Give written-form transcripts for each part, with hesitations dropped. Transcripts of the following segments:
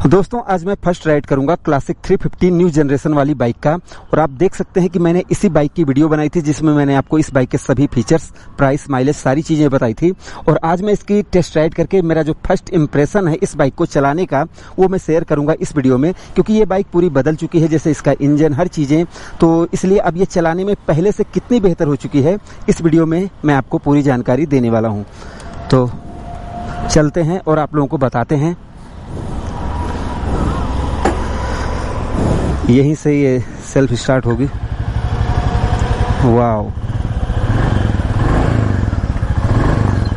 दोस्तों आज मैं फर्स्ट राइड करूंगा क्लासिक 350 न्यू जनरेशन वाली बाइक का। और आप देख सकते हैं कि मैंने इसी बाइक की वीडियो बनाई थी जिसमें मैंने आपको इस बाइक के सभी फीचर्स, प्राइस, माइलेज, सारी चीजें बताई थी। और आज मैं इसकी टेस्ट राइड करके मेरा जो फर्स्ट इंप्रेशन है इस बाइक को चलाने का वो मैं शेयर करूंगा इस वीडियो में, क्योंकि ये बाइक पूरी बदल चुकी है, जैसे इसका इंजन, हर चीजें। तो इसलिए अब ये चलाने में पहले से कितनी बेहतर हो चुकी है इस वीडियो में मैं आपको पूरी जानकारी देने वाला हूँ। तो चलते हैं और आप लोगों को बताते हैं। यहीं से ये सेल्फ स्टार्ट होगी। वाओ!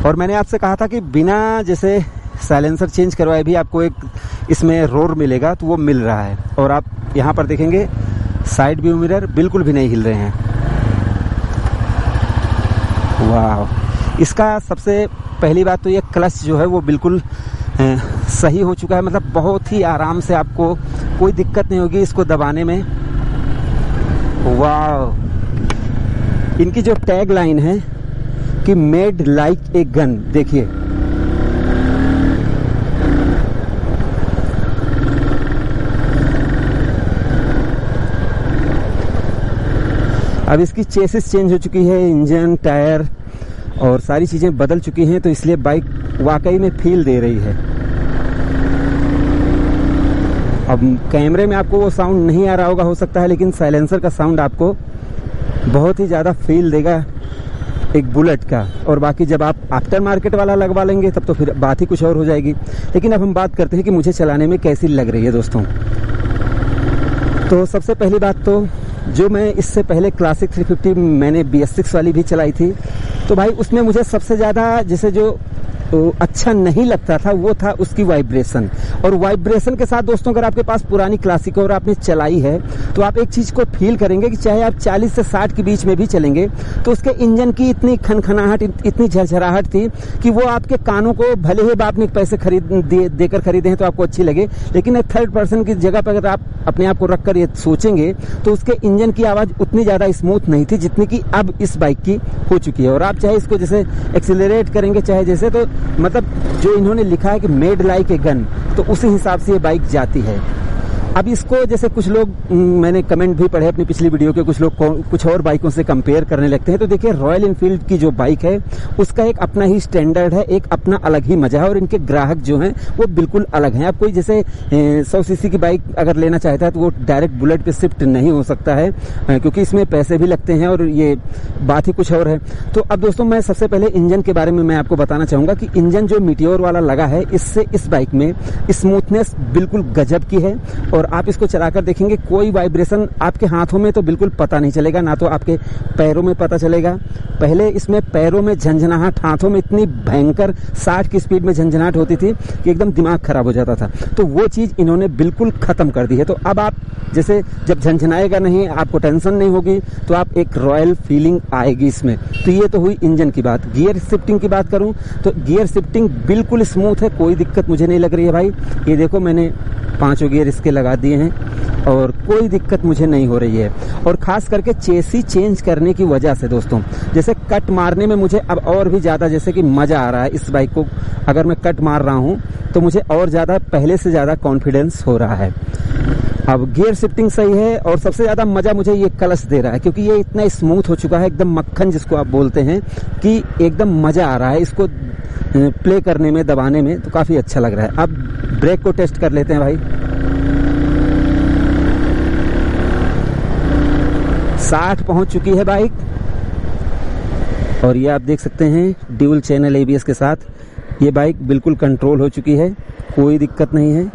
और मैंने आपसे कहा था कि बिना जैसे साइलेंसर चेंज करवाए भी आपको एक इसमें रोर मिलेगा, तो वो मिल रहा है। और आप यहाँ पर देखेंगे साइड व्यू मिरर बिल्कुल भी नहीं हिल रहे हैं। वाओ! इसका सबसे पहली बात तो ये क्लच जो है वो बिल्कुल सही हो चुका है, मतलब बहुत ही आराम से, आपको कोई दिक्कत नहीं होगी इसको दबाने में। वाह! इनकी जो टैग लाइन है कि मेड लाइक ए गन, देखिए अब इसकी चेसिस चेंज हो चुकी है, इंजन, टायर और सारी चीजें बदल चुकी हैं, तो इसलिए बाइक वाकई में फील दे रही है। अब कैमरे में आपको वो साउंड नहीं आ रहा होगा, हो सकता है, लेकिन साइलेंसर का साउंड आपको बहुत ही ज़्यादा फील देगा एक बुलेट का। और बाकी जब आप आफ्टर मार्केट वाला लगवा लेंगे तब तो फिर बात ही कुछ और हो जाएगी। लेकिन अब हम बात करते हैं कि मुझे चलाने में कैसी लग रही है दोस्तों। तो सबसे पहली बात तो जो मैं इससे पहले क्लासिक 350 मैंने BS6 वाली भी चलाई थी, तो भाई उसमें मुझे सबसे ज़्यादा जैसे जो अच्छा नहीं लगता था वो था उसकी वाइब्रेशन। और वाइब्रेशन के साथ दोस्तों अगर आपके पास पुरानी क्लासिक और आपने चलाई है तो आप एक चीज को फील करेंगे कि चाहे आप 40 से 60 के बीच में भी चलेंगे तो उसके इंजन की इतनी खनखनाहट, इतनी झरझराहट थी कि वो आपके कानों को, भले ही आपने पैसे देकर खरीदे हैं तो आपको अच्छी लगे, लेकिन थर्ड पर्सन की जगह पर अगर आप अपने आप को रखकर ये सोचेंगे तो उसके इंजन की आवाज उतनी ज्यादा स्मूथ नहीं थी जितनी की अब इस बाइक की हो चुकी है। और आप चाहे इसको जैसे एक्सीलरेट करेंगे, चाहे जैसे, तो मतलब जो इन्होंने लिखा है कि मेड लाइक ए गन, तो उसी हिसाब से ये बाइक जाती है। अब इसको जैसे कुछ लोग, मैंने कमेंट भी पढ़े अपनी पिछली वीडियो के, कुछ लोग कुछ और बाइकों से कंपेयर करने लगते हैं। तो देखिए रॉयल एनफील्ड की जो बाइक है उसका एक अपना ही स्टैंडर्ड है, एक अपना अलग ही मजा है, और इनके ग्राहक जो हैं वो बिल्कुल अलग हैं। अब कोई जैसे 100 सीसी की बाइक अगर लेना चाहता है तो वो डायरेक्ट बुलेट पे शिफ्ट नहीं हो सकता है, क्योंकि इसमें पैसे भी लगते हैं और ये बात ही कुछ और है। तो अब दोस्तों मैं सबसे पहले इंजन के बारे में मैं आपको बताना चाहूंगा कि इंजन जो मीटियोर वाला लगा है, इससे इस बाइक में स्मूथनेस बिल्कुल गजब की है। और आप इसको चलाकर देखेंगे कोई वाइब्रेशन आपके हाथों में तो बिल्कुल पता नहीं चलेगा, ना तो आपके पैरों में पता चलेगा। पहले इसमें पैरों में झंझनाहट, हाथों में इतनी भयंकर 60 की स्पीड में झंझनाहट होती थी कि एकदम दिमाग खराब हो जाता था, तो वो चीज इन्होंने बिल्कुल खत्म कर दी है। तो अब आप जैसे जब झंझनाएगा नहीं, आपको टेंशन नहीं होगी, तो आप एक रॉयल फीलिंग आएगी इसमें। तो ये तो हुई इंजन की बात। गियर शिफ्टिंग की बात करूं तो गियर शिफ्टिंग बिल्कुल स्मूथ है, कोई दिक्कत मुझे नहीं लग रही है भाई। ये देखो मैंने 5 गियर इसके लगा दिए हैं और कोई दिक्कत मुझे नहीं हो रही है। और खास करके चेसी चेंज करने की वजह से दोस्तों, जैसे कट मारने में मुझे अब और भी ज्यादा जैसे कि मजा आ रहा है। इस बाइक को अगर मैं कट मार रहा हूं तो मुझे और ज्यादा, पहले से ज्यादा कॉन्फिडेंस हो रहा है। अब गियर शिफ्टिंग सही है और सबसे ज्यादा मजा मुझे ये क्लच दे रहा है, क्योंकि ये इतना स्मूथ हो चुका है, एकदम मक्खन जिसको आप बोलते हैं, कि एकदम मजा आ रहा है इसको प्ले करने में, दबाने में, तो काफी अच्छा लग रहा है। अब ब्रेक को टेस्ट कर लेते हैं भाई। 60 पहुंच चुकी है बाइक, और ये आप देख सकते हैं ड्यूल चैनल ABS के साथ ये बाइक बिल्कुल कंट्रोल हो चुकी है, कोई दिक्कत नहीं है।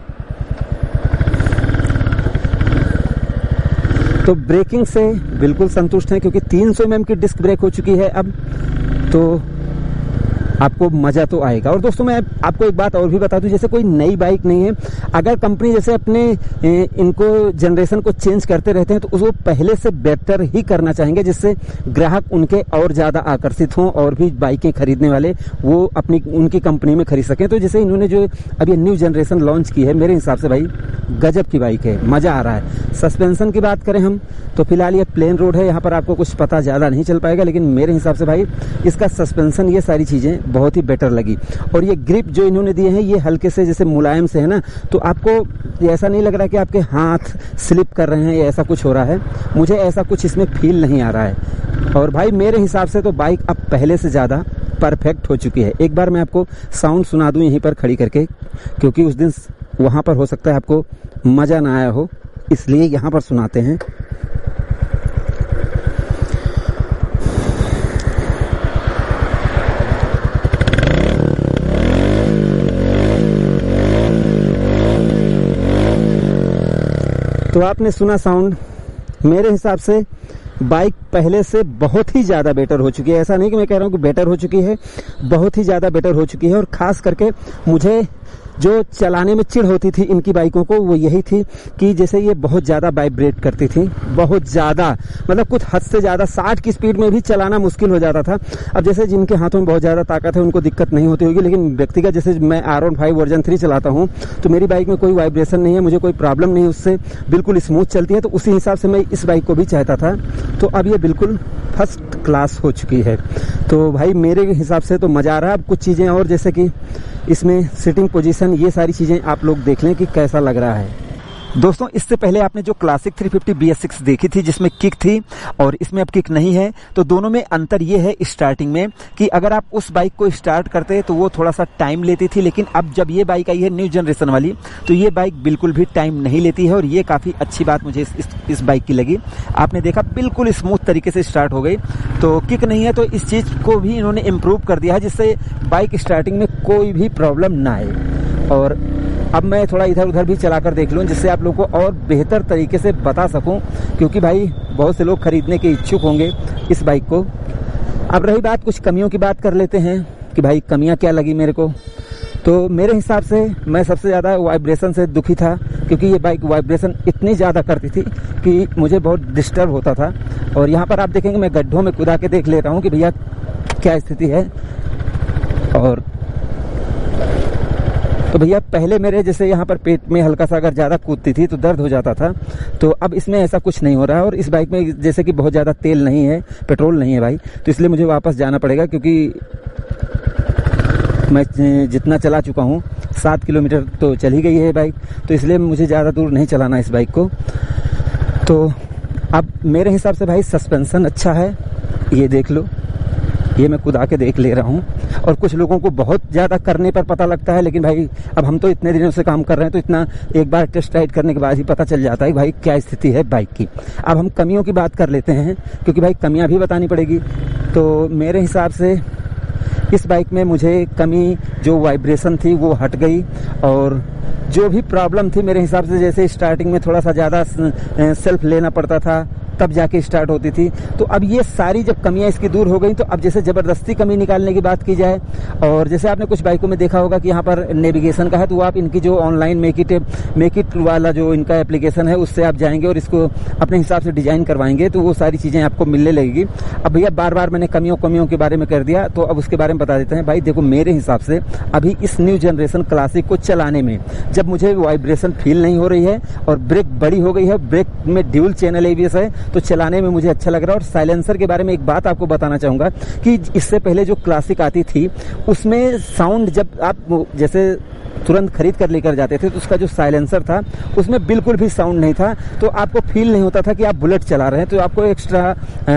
तो ब्रेकिंग से बिल्कुल संतुष्ट हैं, क्योंकि 300 mm की डिस्क ब्रेक हो चुकी है अब, तो आपको मजा तो आएगा। और दोस्तों मैं आपको एक बात और भी बता दूं, जैसे कोई नई बाइक नहीं है, अगर कंपनी जैसे अपने इनको जनरेशन को चेंज करते रहते हैं तो उसको पहले से बेटर ही करना चाहेंगे, जिससे ग्राहक उनके और ज्यादा आकर्षित हों और भी बाइकें खरीदने वाले वो अपनी उनकी कंपनी में खरीद सकें। तो जैसे इन्होंने जो अब ये न्यू जनरेशन लॉन्च की है, मेरे हिसाब से भाई गजब की बाइक है, मजा आ रहा है। सस्पेंशन की बात करें हम तो फिलहाल ये प्लेन रोड है, यहाँ पर आपको कुछ पता ज्यादा नहीं चल पाएगा, लेकिन मेरे हिसाब से भाई इसका सस्पेंशन, ये सारी चीजें बहुत ही बेटर लगी। और ये ग्रिप जो इन्होंने दिए हैं ये हल्के से जैसे मुलायम से है ना, तो आपको ऐसा नहीं लग रहा कि आपके हाथ स्लिप कर रहे हैं या ऐसा कुछ हो रहा है। मुझे ऐसा कुछ इसमें फील नहीं आ रहा है। और भाई मेरे हिसाब से तो बाइक अब पहले से ज़्यादा परफेक्ट हो चुकी है। एक बार मैं आपको साउंड सुना दूं यहीं पर खड़ी करके, क्योंकि उस दिन वहाँ पर हो सकता है आपको मज़ा ना आया हो, इसलिए यहाँ पर सुनाते हैं। तो आपने सुना साउंड, मेरे हिसाब से बाइक पहले से बहुत ही ज़्यादा बेटर हो चुकी है। ऐसा नहीं कि मैं कह रहा हूँ कि बेटर हो चुकी है, बहुत ही ज़्यादा बेटर हो चुकी है। और ख़ास करके मुझे जो चलाने में चिढ़ होती थी इनकी बाइकों को वो यही थी कि जैसे ये बहुत ज़्यादा वाइब्रेट करती थी, बहुत ज़्यादा, मतलब कुछ हद से ज़्यादा। 60 की स्पीड में भी चलाना मुश्किल हो जाता था। अब जैसे जिनके हाथों में बहुत ज़्यादा ताकत है उनको दिक्कत नहीं होती होगी, लेकिन व्यक्तिगत जैसे मैं R15 वर्जन 3 चलाता हूँ तो मेरी बाइक में कोई वाइब्रेशन नहीं है, मुझे कोई प्रॉब्लम नहीं, उससे बिल्कुल स्मूथ चलती है। तो उसी हिसाब से मैं इस बाइक को भी चाहता था। तो अब ये बिल्कुल फर्स्ट क्लास हो चुकी है। तो भाई मेरे हिसाब से तो मज़ा आ रहा है। अब कुछ चीज़ें और, जैसे कि इसमें सिटिंग पोजीशन, ये सारी चीज़ें आप लोग देख लें कि कैसा लग रहा है। दोस्तों इससे पहले आपने जो क्लासिक 350 BS6 देखी थी जिसमें किक थी और इसमें अब किक नहीं है, तो दोनों में अंतर ये है स्टार्टिंग में कि अगर आप उस बाइक को स्टार्ट करते तो वो थोड़ा सा टाइम लेती थी, लेकिन अब जब ये बाइक आई है न्यू जनरेशन वाली तो ये बाइक बिल्कुल भी टाइम नहीं लेती है। और ये काफ़ी अच्छी बात मुझे इस बाइक की लगी। आपने देखा बिल्कुल स्मूथ तरीके से स्टार्ट हो गई, तो किक नहीं है, तो इस चीज़ को भी इन्होंने इम्प्रूव कर दिया है जिससे बाइक स्टार्टिंग में कोई भी प्रॉब्लम ना आए। और अब मैं थोड़ा इधर उधर भी चलाकर देख लूँ जिससे आप लोगों को और बेहतर तरीके से बता सकूं, क्योंकि भाई बहुत से लोग खरीदने के इच्छुक होंगे इस बाइक को। अब रही बात कुछ कमियों की, बात कर लेते हैं कि भाई कमियां क्या लगी मेरे को। तो मेरे हिसाब से मैं सबसे ज़्यादा वाइब्रेशन से दुखी था, क्योंकि ये बाइक वाइब्रेशन इतनी ज़्यादा करती थी कि मुझे बहुत डिस्टर्ब होता था। और यहाँ पर आप देखेंगे मैं गड्ढों में कूदा के देख ले रहा हूँ कि भैया क्या स्थिति है। और तो भैया पहले मेरे जैसे यहाँ पर पेट में हल्का सा अगर ज़्यादा कूदती थी तो दर्द हो जाता था, तो अब इसमें ऐसा कुछ नहीं हो रहा है। और इस बाइक में जैसे कि बहुत ज़्यादा तेल नहीं है, पेट्रोल नहीं है भाई, तो इसलिए मुझे वापस जाना पड़ेगा, क्योंकि मैं जितना चला चुका हूँ 7 किलोमीटर तो चली गई है बाइक, तो इसलिए मुझे ज़्यादा दूर नहीं चलाना इस बाइक को। तो अब मेरे हिसाब से भाई सस्पेंशन अच्छा है, ये देख लो, ये मैं कुदा के देख ले रहा हूँ। और कुछ लोगों को बहुत ज़्यादा करने पर पता लगता है, लेकिन भाई अब हम तो इतने दिनों से काम कर रहे हैं तो इतना एक बार टेस्ट राइड करने के बाद ही पता चल जाता है भाई क्या स्थिति है बाइक की। अब हम कमियों की बात कर लेते हैं, क्योंकि भाई कमियां भी बतानी पड़ेगी। तो मेरे हिसाब से इस बाइक में मुझे कमी जो वाइब्रेशन थी वो हट गई, और जो भी प्रॉब्लम थी मेरे हिसाब से, जैसे स्टार्टिंग में थोड़ा सा ज़्यादा सेल्फ लेना पड़ता था तब जाके स्टार्ट होती थी, तो अब ये सारी जब कमियां इसकी दूर हो गई, तो अब जैसे ज़बरदस्ती कमी निकालने की बात की जाए, और जैसे आपने कुछ बाइकों में देखा होगा कि यहाँ पर नेविगेशन का है, तो आप इनकी जो ऑनलाइन मेक इट वाला जो इनका एप्लीकेशन है उससे आप जाएंगे और इसको अपने हिसाब से डिजाइन करवाएंगे, तो वो सारी चीज़ें आपको मिलने लगेगी। अब भैया बार बार मैंने कमियों के बारे में कर दिया, तो अब उसके बारे में बता देते हैं। भाई देखो मेरे हिसाब से अभी इस न्यू जनरेशन क्लासिक को चलाने में जब मुझे वाइब्रेशन फील नहीं हो रही है और ब्रेक बड़ी हो गई है, ब्रेक में ड्यूल चैनल ABS है, तो चलाने में मुझे अच्छा लग रहा है। और साइलेंसर के बारे में एक बात आपको बताना चाहूंगा कि इससे पहले जो क्लासिक आती थी उसमें साउंड जब आप जैसे तुरंत खरीद कर लेकर जाते थे तो उसका जो साइलेंसर था उसमें बिल्कुल भी साउंड नहीं था, तो आपको फील नहीं होता था कि आप बुलेट चला रहे हैं, तो आपको extra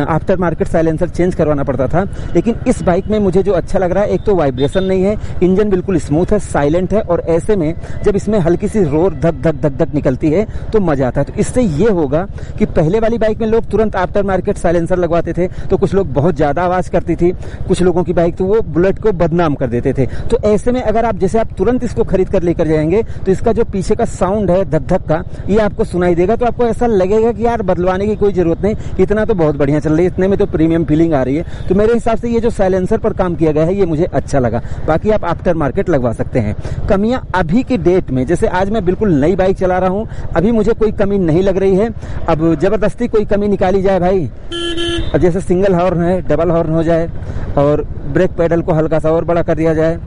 after market silencer change करवाना पड़ता था। लेकिन इस बाइक में मुझे जो अच्छा लग रहा है, एक तो वाइब्रेशन नहीं है, इंजन बिल्कुल स्मूथ है, साइलेंट है, और ऐसे में जब इसमें हल्की सी रोर धक धक धक धक निकलती है तो मजा आता है। तो इससे ये होगा कि पहले वाली बाइक में लोग तुरंत आफ्टर मार्केट साइलेंसर लगवाते थे, तो कुछ लोग बहुत ज्यादा आवाज करती थी, कुछ लोगों की बाइक तो वो बुलेट को बदनाम कर देते थे। तो ऐसे में अगर आप जैसे आप तुरंत इसको खरीद कर लेकर जाएंगे तो इसका जो पीछे का साउंड है धक धक का, ये आपको सुनाई देगा, तो आपको ऐसा लगेगा कि यार बदलवाने की कोई जरूरत नहीं, इतना तो बहुत बढ़िया चल रही है, इतने में तो प्रीमियम फीलिंग आ रही है। तो मेरे हिसाब से ये जो साइलेंसर पर काम किया गया है ये मुझे अच्छा लगा। बाकी आप आफ्टर मार्केट लगवा सकते हैं। कमियां अभी की डेट में, जैसे आज मैं बिल्कुल नई बाइक चला रहा हूं, अभी मुझे कोई कमी नहीं लग रही है। अब जबरदस्ती कोई कमी निकाली जाए भाई, अब जैसे सिंगल हॉर्न है डबल हॉर्न हो जाए और ब्रेक पेडल को हल्का सा और बड़ा कर दिया जाए,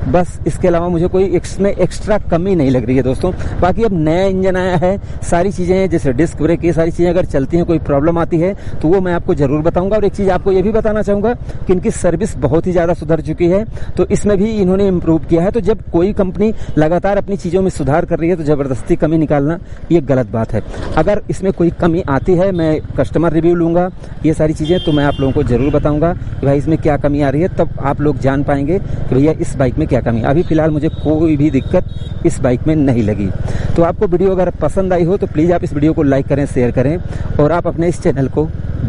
बस इसके अलावा मुझे कोई इसमें एक्स्ट्रा कमी नहीं लग रही है दोस्तों। बाकी अब नया इंजन आया है, सारी चीजें जैसे डिस्क ब्रेक, ये सारी चीजें अगर चलती हैं, कोई प्रॉब्लम आती है तो वो मैं आपको जरूर बताऊंगा। और एक चीज आपको ये भी बताना चाहूंगा कि इनकी सर्विस बहुत ही ज्यादा सुधर चुकी है, तो इसमें भी इन्होंने इम्प्रूव किया है। तो जब कोई कंपनी लगातार अपनी चीजों में सुधार कर रही है तो जबरदस्ती कमी निकालना ये गलत बात है। अगर इसमें कोई कमी आती है, मैं कस्टमर रिव्यू लूंगा, ये सारी चीजें तो मैं आप लोगों को जरूर बताऊंगा कि भाई इसमें क्या कमी आ रही है, तब आप लोग जान पाएंगे कि भैया इस बाइक में क्या कमी। अभी फिलहाल मुझे कोई भी दिक्कत इस बाइक में नहीं लगी। तो आपको वीडियो अगर पसंद आई हो तो प्लीज आप इस वीडियो को लाइक करें, शेयर करें, और आप अपने इस चैनल को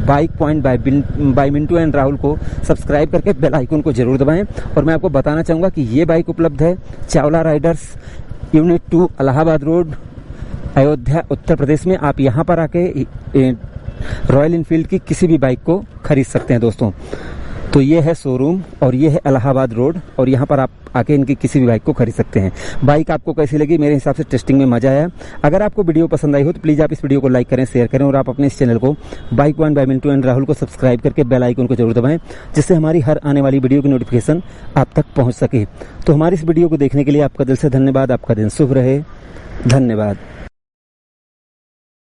bike point by Mintu and Rahul को सब्सक्राइब करके बेल आइकन को जरूर दबाएं। और मैं आपको बताना चाहूंगा कि ये बाइक उपलब्ध है Chawla riders unit 2 Allahabad road, Ayodhya, Uttar Pradesh में। आप यहाँ पर आके रॉयल इनफील्ड की किसी भी बाइक को खरीद सकते हैं दोस्तों। तो ये है शोरूम और ये है इलाहाबाद रोड, और यहाँ पर आप आके इनकी किसी भी बाइक को खरीद सकते हैं। बाइक आपको कैसी लगी? मेरे हिसाब से टेस्टिंग में मजा आया। अगर आपको वीडियो पसंद आई हो तो प्लीज आप इस वीडियो को लाइक करें, शेयर करें, और आप अपने इस चैनल को bike point by Mintu and Rahul को सब्सक्राइब करके बेल आइकन को जरूर दबाएं, जिससे हमारी हर आने वाली वीडियो की नोटिफिकेशन आप तक पहुंच सके। तो हमारी इस वीडियो को देखने के लिए आपका दिल से धन्यवाद। आपका दिन शुभ रहे। धन्यवाद।